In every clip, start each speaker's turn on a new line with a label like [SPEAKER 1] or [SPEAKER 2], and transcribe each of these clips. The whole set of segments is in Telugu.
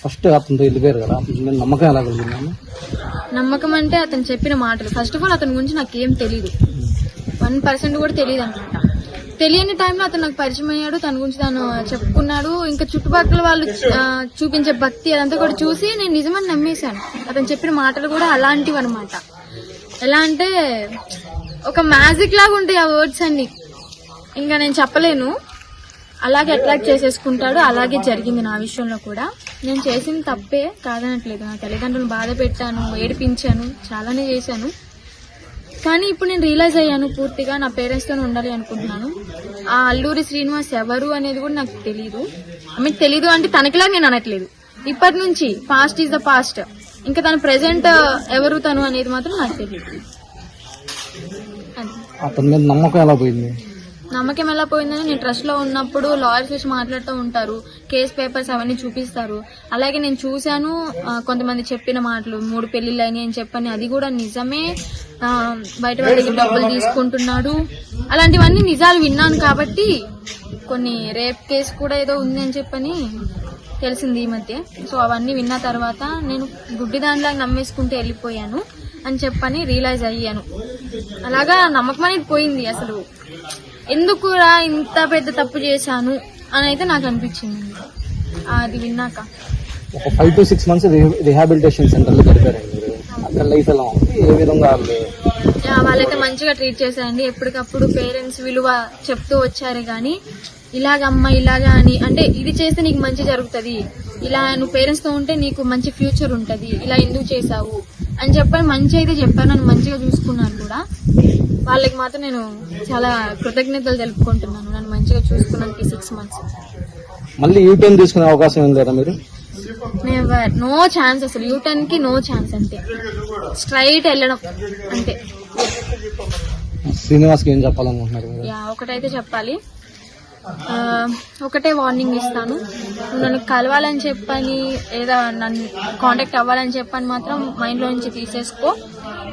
[SPEAKER 1] ఫస్ట్ అతనితో వెళ్ళిపోయారు కదా, అతని నమ్మకం ఎలా కలిగింది?
[SPEAKER 2] నమ్మకం అంటే అతను చెప్పిన మాటలు. ఫస్ట్ ఆఫ్ ఆల్ అతని గురించి నాకు ఏం తెలియదు, 1% కూడా తెలియదు అనమాట. తెలియని టైంలో అతను నాకు పరిచయం అయ్యాడు, తన గురించి తను చెప్పుకున్నాడు. ఇంకా చుట్టుపక్కల వాళ్ళు చూపించే భక్తి అదంతా కూడా చూసి నేను నిజమని నమ్మేశాను. అతను చెప్పిన మాటలు కూడా అలాంటివి అనమాట. ఎలా అంటే ఒక మ్యాజిక్ లాగా ఉంటాయి ఆ వర్డ్స్ అన్ని, ఇంకా నేను చెప్పలేను. అలాగే అట్రాక్ట్ చేసేసుకుంటాడు. అలాగే జరిగింది నా విషయంలో కూడా. నేను చేసింది తప్పే కాదనట్లేదు. నా తల్లిదండ్రులను బాధ పెట్టాను, ఏడిపించాను, చాలానే చేశాను. కానీ ఇప్పుడు నేను రియలైజ్ అయ్యాను, పూర్తిగా నా పేరెంట్స్తోనే ఉండాలి అనుకుంటున్నాను. ఆ అల్లూరి శ్రీనివాస్ ఎవరు అనేది కూడా నాకు తెలీదు. తెలీదు అంటే తనకిలా నేను అనట్లేదు. ఇప్పటి నుంచి పాస్ట్ ఈజ్ ద పాస్ట్. ఇంకా తన ప్రెసెంట్ ఎవరు తను అనేది మాత్రం నాకు తెలియదు.
[SPEAKER 1] అతని మీద నమ్మకం ఎలా పోయింది?
[SPEAKER 2] నమ్మకం ఎలా పోయిందని, నేను ట్రస్ట్ లో ఉన్నప్పుడు లాయర్స్ వచ్చి మాట్లాడుతూ ఉంటారు, కేస్ పేపర్స్ అవన్నీ చూపిస్తారు. అలాగే నేను చూశాను కొంతమంది చెప్పిన మాటలు, 3 పెళ్లిళ్ళు అయినాయి అని చెప్పని, అది కూడా నిజమే. బయట వాళ్ళ దగ్గర డబ్బులు తీసుకుంటున్నాడు, అలాంటివన్నీ నిజాలు విన్నాను. కాబట్టి కొన్ని రేప్ కేసు కూడా ఏదో ఉంది అని చెప్పని తెలిసింది ఈ మధ్య. సో అవన్నీ విన్న తర్వాత నేను గుడ్డి దానిలాగా నమ్మేసుకుంటూ వెళ్ళిపోయాను అని చెప్పని రియలైజ్ అయ్యాను. అలాగా నమ్మకం అనేది పోయింది. అసలు ఎందుకురా ఇంత పెద్ద తప్పు చేశాను అని అయితే నాకు అనిపించింది అది విన్నాక.
[SPEAKER 1] ఒక 5 to 6 months రిహాబిలిటేషన్ సెంటర్ లో గడిపారండి. అక్కడ లైఫ్ ఎలా ఉంది, ఏ విధంగా?
[SPEAKER 2] వాళ్ళైతే మంచిగా ట్రీట్ చేశారండి. ఎప్పటికప్పుడు పేరెంట్స్ విలువ చెప్తూ వచ్చారు. కానీ ఇలాగమ్మా ఇలాగా అని, అంటే ఇది చేస్తే నీకు మంచి జరుగుతుంది, ఇలా నువ్వు పేరెంట్స్ తో ఉంటే నీకు మంచి ఫ్యూచర్ ఉంటది, ఇలా ఎందుకు చేసావు అని చెప్పని మంచి అయితే చెప్పాను. నన్ను మంచిగా చూసుకున్నాను కూడా. వాళ్ళకి మాత్రం నేను చాలా కృతజ్ఞతలు తెలుపుకుంటున్నాను, నన్ను మంచిగా చూసుకున్నాను 6 months.
[SPEAKER 1] మళ్ళీ యూటర్న్ తీసుకునే అవకాశం ఉంది లేదా మీరు?
[SPEAKER 2] నో ఛాన్స్, అసలు యూటర్న్ కి నో ఛాన్స్. అంతే, స్ట్రైట్ వెళ్ళడం అంతే.
[SPEAKER 1] శ్రీనివాస్ కి ఏం చెప్పాలనుకుంటున్నారు?
[SPEAKER 2] ఒకటైతే చెప్పాలి, ఒకటే వార్నింగ్ ఇస్తాను. నన్ను కలవాలని చెప్పని, లేదా నన్ను కాంటాక్ట్ అవ్వాలని చెప్పని మాత్రం మైండ్ లో నుంచి తీసేసుకో.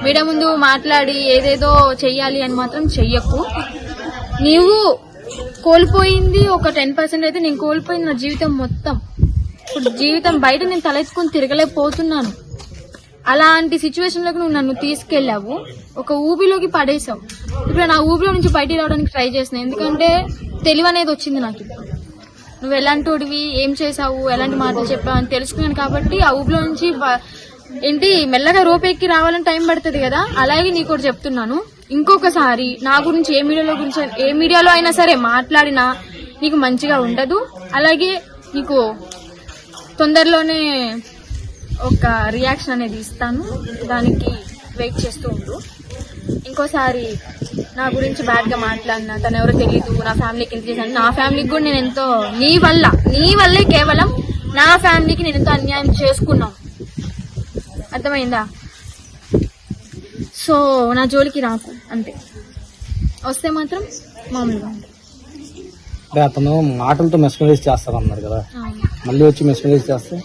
[SPEAKER 2] మీడియా ముందు మాట్లాడి ఏదేదో చెయ్యాలి అని మాత్రం చెయ్యకు. నీవు కోల్పోయింది ఒక 10% అయితే, నేను కోల్పోయింది నా జీవితం మొత్తం. ఇప్పుడు జీవితం బయట నేను తలెత్తుకుని తిరగలేకపోతున్నాను. అలాంటి సిచ్యువేషన్ లోకి నువ్వు నన్ను తీసుకెళ్లావు, ఒక ఊబిలోకి పడేసావు. ఇప్పుడు నా ఊబిలో నుంచి బయటికి రావడానికి ట్రై చేసిన, ఎందుకంటే తెలివి అనేది వచ్చింది నాకు. ఇప్పుడు నువ్వు ఎలాంటివి, ఏం చేసావు, ఎలాంటి మాటలు చెప్పావు అని తెలుసుకున్నాను. కాబట్టి ఆ ఊబిలో నుంచి ఏంటి మెల్లగా రోపెక్కి రావాలని టైం పడుతుంది కదా. అలాగే నీకు కూడా చెప్తున్నాను, ఇంకొకసారి నా గురించి ఏ మీడియాలో అయినా సరే మాట్లాడినా నీకు మంచిగా ఉండదు. అలాగే నీకు తొందరలోనే ఒక రియాక్షన్ అనేది ఇస్తాను, దానికి వెయిట్ చేస్తూ ఉండు. ఇంకోసారి నా గురించి బ్యాడ్ గా మాట్లాడినా, తను ఎవరో తెలీదు, నా ఫ్యామిలీకి ఎంత చేశాను, నా ఫ్యామిలీకి కూడా నేను ఎంతో నీ వల్లే కేవలం నా ఫ్యామిలీకి నేను ఎంతో అన్యాయం చేసుకున్నాను, అర్థమైందా? సో నా జోలికి రాకు, అంతే. వస్తే మాత్రం మామూలుగా.
[SPEAKER 1] అతను మాటలతో మెస్మరైజ్ చేస్తారన్నారు కదా, మళ్ళీ వచ్చి మెస్మరైజ్ చేస్తే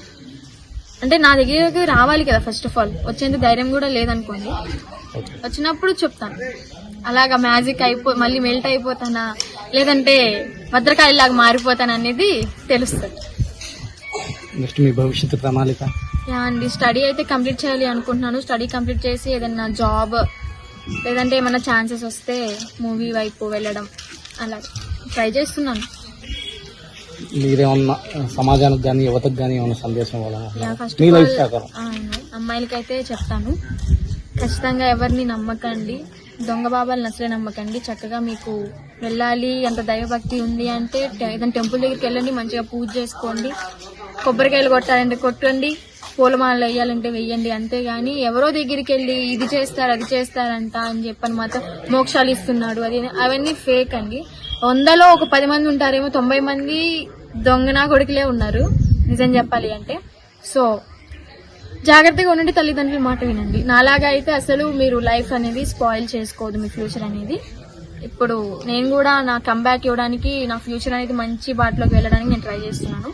[SPEAKER 2] అంటే నా దగ్గరికి రావాలి కదా. ఫస్ట్ ఆఫ్ ఆల్ వచ్చేందుకు ధైర్యం కూడా లేదనుకోండి. వచ్చినప్పుడు చెప్తాను. అలాగా మ్యాజిక్ మళ్ళీ మెల్ట్ అయిపోతానా, లేదంటే భద్రకాయలాగా మారిపోతానా అనేది తెలుస్తుంది.
[SPEAKER 1] నెక్స్ట్ మీ భవిష్యత్తు ప్రణాళిక?
[SPEAKER 2] అండి, స్టడీ అయితే కంప్లీట్ చేయాలి అనుకుంటున్నాను. స్టడీ కంప్లీట్ చేసి ఏదైనా జాబ్, లేదంటే ఏమైనా ఛాన్సెస్ వస్తే మూవీ వైపు వెళ్ళడం, అలా ట్రై చేస్తున్నాను.
[SPEAKER 1] మీరేమన్నా సమాజానికి కానీ యువతకు కానీ ఏమన్నా సందేశం
[SPEAKER 2] ఫస్ట్ అమ్మాయిలకైతే చెప్తాను, ఖచ్చితంగా ఎవరిని నమ్మకండి, దొంగ బాబాలను అసలే నమ్మకండి. చక్కగా మీకు వెళ్ళాలి అంత దైవభక్తి ఉంది అంటే ఏదైనా టెంపుల్ దగ్గరికి వెళ్ళండి, మంచిగా పూజ చేసుకోండి, కొబ్బరికాయలు కొట్టాలంటే కొట్టండి, పూలమాలలు వేయాలంటే వెయ్యండి. అంతేగాని ఎవరో దగ్గరికి వెళ్ళి ఇది చేస్తారు అది చేస్తారంట అని చెప్పని మాత్రం మోక్షాలు ఇస్తున్నాడు అది అవన్నీ ఫేక్ అండి. 100లో ఒక 10 మంది ఉంటారేమో, 90 మంది దొంగనా కొడుకులే ఉన్నారు నిజం చెప్పాలి అంటే. సో జాగ్రత్తగా ఉండండి, తల్లిదండ్రుల మాట వినండి. నాలాగా అయితే అసలు మీరు లైఫ్ అనేది స్పాయిల్ చేసుకోవద్దు, మీ ఫ్యూచర్ అనేది. ఇప్పుడు నేను కూడా నా కంబ్యాక్ ఇవ్వడానికి, నా ఫ్యూచర్ అనేది మంచి బాటలోకి వెళ్ళడానికి నేను ట్రై చేస్తున్నాను.